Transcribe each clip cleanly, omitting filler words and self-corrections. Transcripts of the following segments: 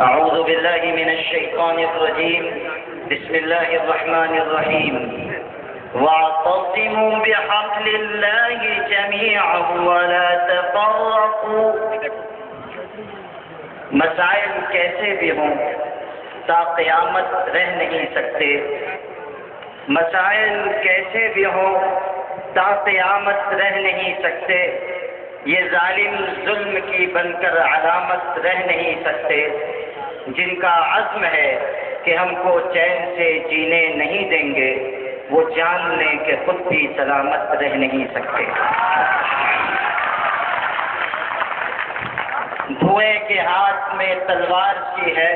أعوذ بالله من الشيطان الرجيم بسم الله الرحمن الرحيم واعتصموا بحبل الله جميعا ولا تفرقوا. مسائل کیسے بھی ہوں تا قیامت رہ نہیں سکتے، مسائل کیسے بھی ہوں تا قیامت رہ نہیں سکتے، یہ ظالم ظلم کی بن کر علامت رہ نہیں سکتے. جن کا عزم ہے کہ ہم کو چین سے جینے نہیں دیں گے، وہ جان لیں کہ خود بھی سلامت رہ نہیں سکتے. دھوئے کے ہاتھ میں تلوار سی ہے،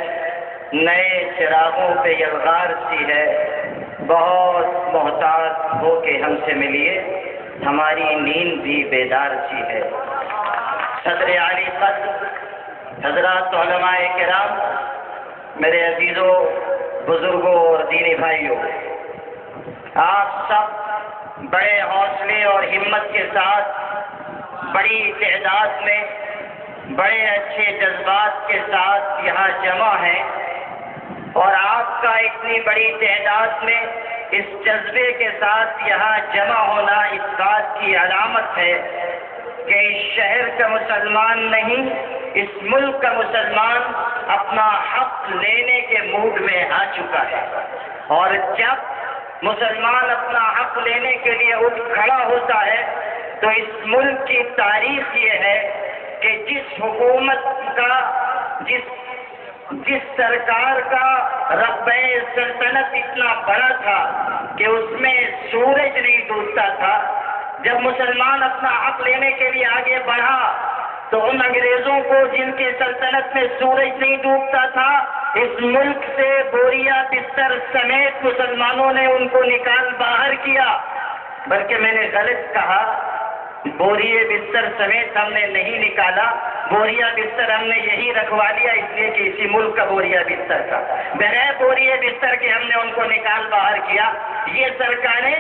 نئے چراغوں پہ یلغار سی ہے، بہت محتاط ہو کے ہم سے ملیے، ہماری نیند بھی بیدار سی ہے. صدر عالی قدر حضرات علماء کرام، میرے عزیزوں، بزرگوں اور دینی بھائیوں، آپ سب بڑے حوصلے اور ہمت کے ساتھ بڑی تعداد میں بڑے اچھے جذبات کے ساتھ یہاں جمع ہیں، اور آپ کا اتنی بڑی تعداد میں اس جذبے کے ساتھ یہاں جمع ہونا اس بات کی علامت ہے کہ اس شہر کا مسلمان نہیں، اس ملک کا مسلمان اپنا حق لینے کے موڈ میں آ چکا ہے. اور جب مسلمان اپنا حق لینے کے لیے اٹھ کھڑا ہوتا ہے تو اس ملک کی تاریخ یہ ہے کہ جس حکومت کا جس سرکار کا رقبہ سلطنت اتنا بڑا تھا کہ اس میں سورج نہیں ڈوبتا تھا، جب مسلمان اپنا حق لینے کے لیے آگے بڑھا تو ان انگریزوں کو جن کی سلطنت میں سورج نہیں ڈوبتا تھا، اس ملک سے بوریا بستر سمیت مسلمانوں نے ان کو نکال باہر کیا. بلکہ میں نے غلط کہا، بوریے بستر سمیت ہم نے نہیں نکالا، بوریا بستر ہم نے یہی رکھوا لیا اس لیے کہ اسی ملک کا بوریا بستر تھا. بغیر بوریے بستر کے ہم نے ان کو نکال باہر کیا. یہ سرکاریں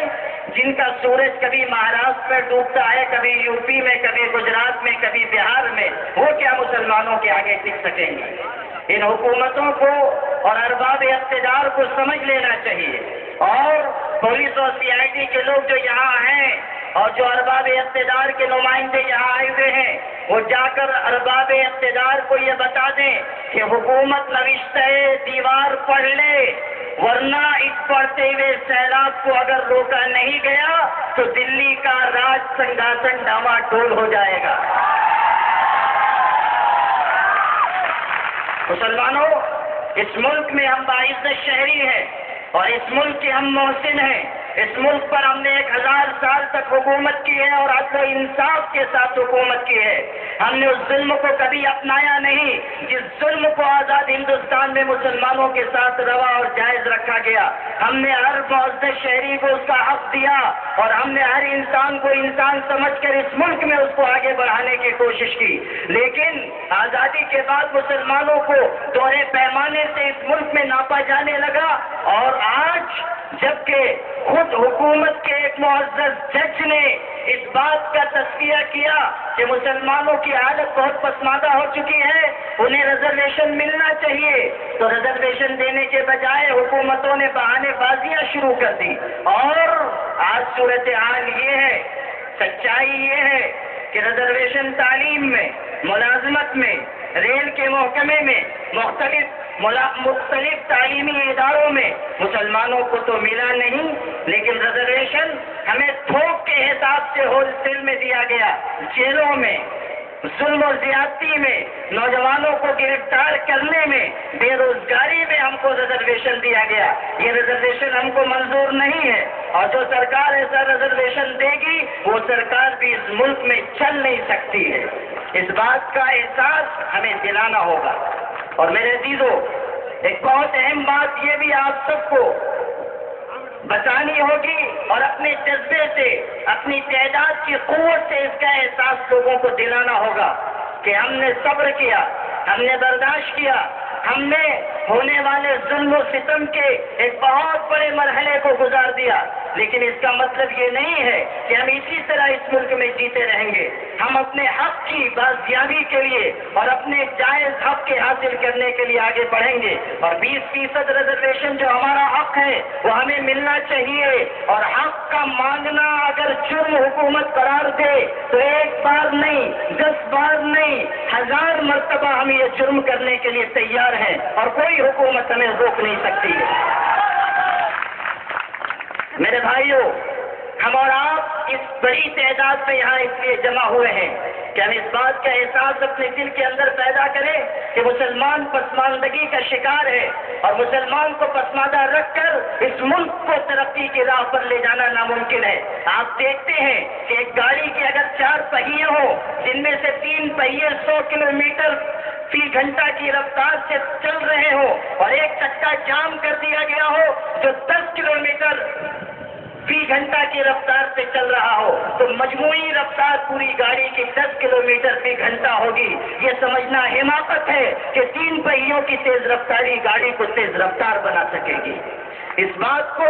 جن کا سورج کبھی مہاراشٹر میں ڈوبتا ہے، کبھی یو پی میں، کبھی گجرات میں، کبھی بہار میں، وہ کیا مسلمانوں کے آگے ٹک سکیں گے؟ ان حکومتوں کو اور ارباب اقتدار کو سمجھ لینا چاہیے. اور پولیس اور سی آئی ڈی کے لوگ جو یہاں ہیں اور جو ارباب اقتدار کے نمائندے یہاں آئے ہوئے ہیں، وہ جا کر ارباب اقتدار کو یہ بتا دیں کہ حکومت نوشتہ دیوار پڑھ لے، ورنہ اس پڑھتے ہوئے سیلاب کو اگر روکا نہیں گیا تو دلی کا راج سنگھاسن ڈاما ڈول ہو جائے گا. مسلمانوں، اس ملک میں ہم باعزت شہری ہیں اور اس ملک کے ہم محسن ہیں. اس ملک پر ہم نے 1000 سال تک حکومت کی ہے اور عدل و انصاف کے ساتھ حکومت کی ہے. ہم نے اس ظلم کو کبھی اپنایا نہیں جس ظلم کو آزاد ہندوستان میں مسلمانوں کے ساتھ روا اور جائز رکھا گیا. ہم نے ہر معزز شہری کو اس کا حق دیا اور ہم نے ہر انسان کو انسان سمجھ کر اس ملک میں اس کو آگے بڑھانے کی کوشش کی. لیکن آزادی کے بعد مسلمانوں کو دوہرے پیمانے سے اس ملک میں ناپا جانے لگا، اور آج جبکہ خود حکومت کے ایک معزز جج نے اس بات کا تذکیہ کیا کہ مسلمانوں کی حالت بہت پسماندہ ہو چکی ہے، انہیں ریزرویشن ملنا چاہیے، تو ریزرویشن دینے کے بجائے حکومتوں نے بہانے بازیاں شروع کر دی. اور آج صورتحال یہ ہے، سچائی یہ ہے کہ ریزرویشن تعلیم میں، ملازمت میں، ریل کے محکمے میں، مختلف تعلیمی اداروں میں مسلمانوں کو تو ملا نہیں، لیکن ریزرویشن ہمیں تھوک کے حساب سے ہول سیل میں دیا گیا. جیلوں میں، ظلم و زیادتی میں، نوجوانوں کو گرفتار کرنے میں، بے روزگاری میں ہم کو ریزرویشن دیا گیا. یہ ریزرویشن ہم کو منظور نہیں ہے، اور جو سرکار ایسا ریزرویشن دے گی وہ سرکار بھی اس ملک میں چل نہیں سکتی ہے. اس بات کا احساس ہمیں دلانا ہوگا. اور میرے عزیزوں، ایک بہت اہم بات یہ بھی آپ سب کو بتانی ہوگی اور اپنے جذبے سے، اپنی تعداد کی قوت سے اس کا احساس لوگوں کو دلانا ہوگا کہ ہم نے صبر کیا، ہم نے برداشت کیا، ہم نے ہونے والے ظلم و ستم کے ایک بہت بڑے مرحلے کو گزار دیا، لیکن اس کا مطلب یہ نہیں ہے کہ ہم اسی طرح اس ملک میں جیتے رہیں گے. ہم اپنے حق کی بازیابی کے لیے اور اپنے جائز حق کے حاصل کرنے کے لیے آگے بڑھیں گے. اور 20% ریزرویشن جو ہمارا حق ہے وہ ہمیں ملنا چاہیے. اور حق کا مانگنا اگر جرم حکومت قرار دے تو ایک بار نہیں، 10 بار نہیں، 1000 مرتبہ ہم یہ جرم کرنے کے لیے تیار ہیں اور کوئی حکومت ہمیں روک نہیں سکتی ہے. میرے بھائیوں، ہم اور آپ اس بڑی تعداد میں یہاں اس لیے جمع ہوئے ہیں کہ ہم اس بات کا احساس اپنے دل کے اندر پیدا کریں کہ مسلمان پسماندگی کا شکار ہے اور مسلمان کو پسماندہ رکھ کر اس ملک کو ترقی کی راہ پر لے جانا ناممکن ہے. آپ دیکھتے ہیں کہ ایک گاڑی کے اگر 4 پہیے ہوں جن میں سے 3 پہیے 100 کلومیٹر فی گھنٹہ کی رفتار سے چل رہے ہوں اور ایک چکا جام کر دیا گیا ہو جو 10 کلومیٹر فی گھنٹہ کی رفتار سے چل رہا ہو تو مجموعی رفتار پوری گاڑی کی 10 کلومیٹر فی گھنٹہ ہوگی. یہ سمجھنا حماقت ہے کہ 3 پہیوں کی تیز رفتاری گاڑی کو تیز رفتار بنا سکے گی. اس بات کو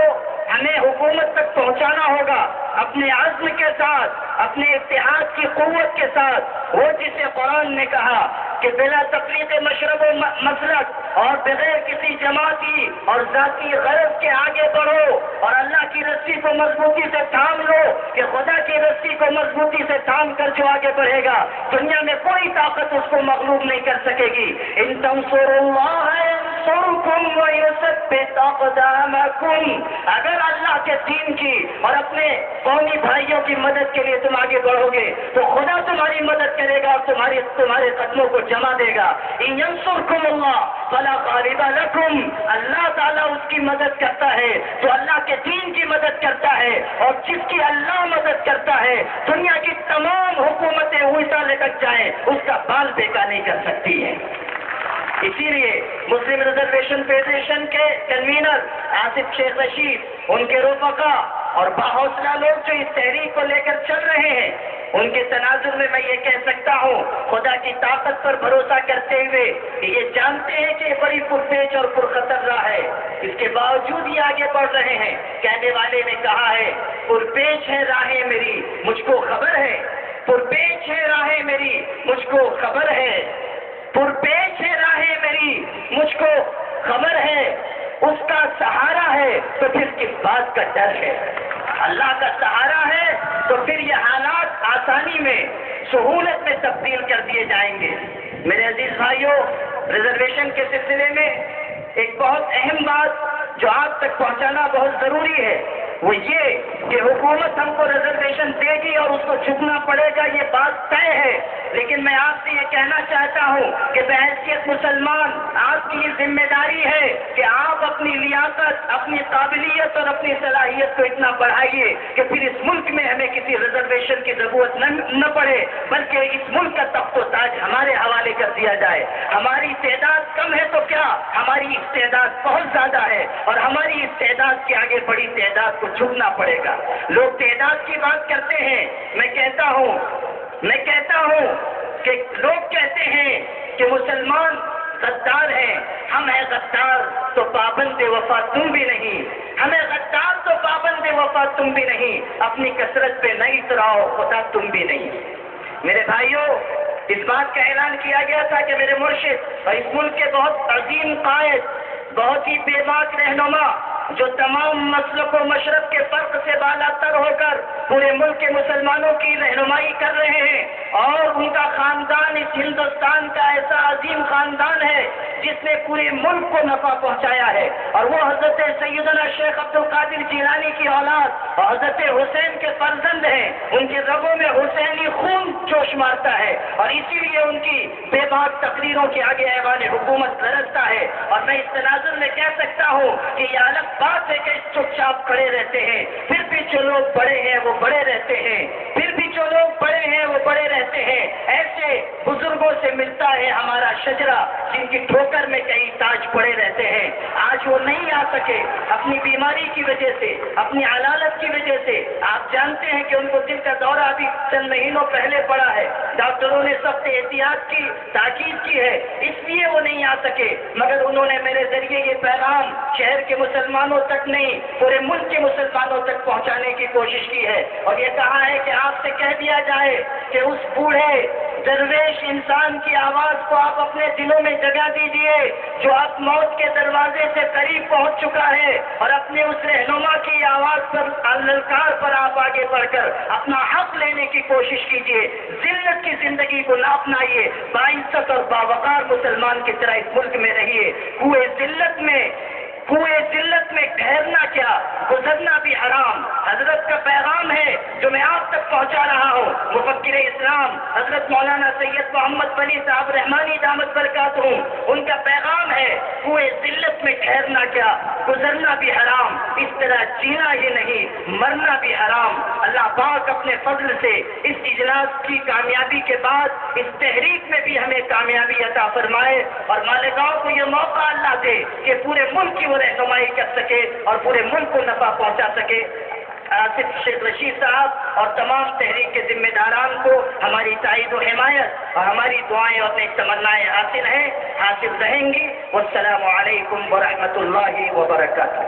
ہمیں حکومت تک پہنچانا ہوگا اپنے عزم کے ساتھ، اپنے اتحاد کی قوت کے ساتھ. وہ جسے قرآن نے کہا کہ بلا تفریق مشرب و مسلک اور بغیر کسی جماعتی اور ذاتی غرض کے آگے بڑھو اور اللہ کی رسی کو مضبوطی سے تھام لو کہ خدا کی رسی کو مضبوطی سے تھام کر جو آگے بڑھے گا دنیا میں کوئی طاقت اس کو مغلوب نہیں کر سکے گی. ان تنصروا اللہ ینصرکم ویثبت اقدامکم. اگر اللہ کے دین کی اور اپنے قومی بھائیوں کی مدد کے لیے تم آگے بڑھو گے تو خدا تمہاری مدد کرے گا اور تمہارے قدموں کو جما دے گا. ان ینصرکم اللہ فلا غالب لکم. اللہ تعالیٰ اس کی مدد کرتا ہے جو اللہ کے دین کی مدد کرتا ہے اور جس کی اللہ مدد کرتا ہے دنیا کی تمام حکومتیں الٹا لٹک جائیں اس کا بال بیکا نہیں کر سکتی ہے. اسی لیے مسلم ریزرویشن فیڈریشن کے کنوینر آصف شیخ رشید، ان کے رفقا اور باحوصلہ لوگ جو اس تحریک کو لے کر چل رہے ہیں، ان کے تناظر میں یہ کہہ سکتا ہوں خدا کی طاقت پر بھروسہ کرتے ہوئے کہ یہ جانتے ہیں کہ یہ بڑی پرپیچ اور پرخطر راہ ہے، اس کے باوجود یہ آگے بڑھ رہے ہیں. کہنے والے نے کہا ہے پرپیچ ہے راہیں میری مجھ کو خبر ہے، پرپیچ ہے راہیں میری مجھ کو خبر ہے، پرپیچ ہے راہیں میری مجھ کو خبر ہے. اس کا سہارا ہے تو پھر کس بات کا ڈر ہے؟ اللہ کا سہارا ہے تو پھر یہ حالات آسانی میں، سہولت میں تبدیل کر دیے جائیں گے. میرے عزیز بھائیوں، ریزرویشن کے سلسلے میں ایک بہت اہم بات جو آپ تک پہنچانا بہت ضروری ہے وہ یہ کہ حکومت ہم کو ریزرویشن دے گی اور اس کو جھکنا پڑے گا، یہ بات طے ہے. لیکن میں آپ سے یہ کہنا چاہتا ہوں کہ بحیثیت مسلمان آپ کی یہ ذمہ داری ہے کہ آپ اپنی لیاقت، اپنی قابلیت اور اپنی صلاحیت کو اتنا بڑھائیے کہ پھر اس ملک میں ہمیں کسی ریزرویشن کی ضرورت نہ پڑے، بلکہ اس ملک کا تخت و تاج ہمارے حوالے کر دیا جائے. ہماری تعداد کم ہے تو کیا، ہماری استعداد بہت زیادہ ہے اور ہماری استعداد کے آگے بڑی تعداد کو جھکنا پڑے گا. لوگ تعداد کی بات کرتے ہیں، میں کہتا ہوں کہ لوگ کہتے ہیں کہ مسلمان غدار ہیں. ہم ہیں غدار تو پابند وفا تم بھی نہیں، ہمیں غدار تو پابند وفا تم بھی نہیں، اپنی کثرت پہ نہیں اتراؤ خدا تم بھی نہیں. میرے بھائیوں، اس بات کا اعلان کیا گیا تھا کہ میرے مرشد اور اس ملک کے بہت عظیم قائد، بہت ہی بے باک رہنما جو تمام مسلک و مشرب کے فرق سے بالا تر ہو کر پورے ملک کے مسلمانوں کی رہنمائی کر رہے ہیں اور ان کا خاندان اس ہندوستان کا ایسا عظیم خاندان ہے جس نے پورے ملک کو نفع پہنچایا ہے، اور وہ حضرت سیدنا شیخ عبد القادر جیلانی کی اولاد اور حضرت حسین کے فرزند ہیں. ان کے رگوں میں حسینی خون جوش مارتا ہے اور اسی لیے ان کی بے باک تقریروں کے آگے ایوان حکومت لرزتا ہے. اور میں اس تناظر میں کہہ سکتا ہوں کہ یہ الگ بات ہے کہ چپ چاپ کھڑے رہتے ہیں، پھر بھی جو لوگ بڑے ہیں وہ بڑے رہتے ہیں، پھر بھی جو لوگ بڑے ہیں وہ بڑے رہتے ہیں، ایسے بزرگوں سے ملتا ہے ہمارا شجرا جن کی ٹھوکر میں کئی تاج پڑے رہتے ہیں۔ آج وہ نہیں آ سکے اپنی بیماری کی وجہ سے، اپنی علالت کی وجہ سے۔ آپ جانتے ہیں کہ ان کو دل کا دورہ بھی چند مہینوں پہلے پڑا ہے، ڈاکٹروں نے سخت احتیاط کی تاکید کی ہے، اس لیے وہ نہیں آ سکے، مگر انہوں نے میرے ذریعے یہ پیغام شہر کے مسلمانوں تک نہیں پورے ملک کے مسلمانوں تک پہنچانے کی کوشش کی ہے، اور یہ کہا ہے کہ آپ سے کہہ دیا جائے کہ اس بوڑھے درویش انسان کی آواز کو آپ اپنے دلوں میں جگہ دیجیے جو اب موت کے دروازے سے قریب پہنچ چکا ہے، اور اپنے اس رہنما کی آواز پر للکار پر آپ آگے بڑھ کر اپنا حق لینے کی کوشش کیجیے۔ ذلت کی زندگی کو نہ اپنائیے، باعزت اور باوقار مسلمان کی طرح اس ملک میں رہیے۔ کنویں ذلت میں ٹھہرنا کیا، گزرنا بھی حرام۔ حضرت کا پیغام ہے جو میں آپ تک پہنچا رہا ہوں، مفکر اسلام حضرت مولانا سید محمد بلی صاحب رحمانی دامت برکاتہم، ان کا پیغام ہے کنویں ذلت میں ٹھہرنا کیا، گزرنا بھی حرام، اس طرح جینا ہی نہیں مرنا بھی حرام۔ اللہ پاک اپنے فضل سے اس اجلاس کی کامیابی کے بعد اس تحریک میں بھی ہمیں کامیابی عطا فرمائے، اور مالیگاؤں کو یہ موقع اللہ دے کہ پورے ملک کی وہ رہنمائی کر سکے اور پورے ملک کو نفع پہنچا سکے۔ آصف شیخ رشید صاحب اور تمام تحریک کے ذمہ داران کو ہماری تائید و حمایت اور ہماری دعائیں اور نیک تمنائیں حاصل رہیں گی۔ والسلام علیکم ورحمۃ اللہ وبرکاتہ۔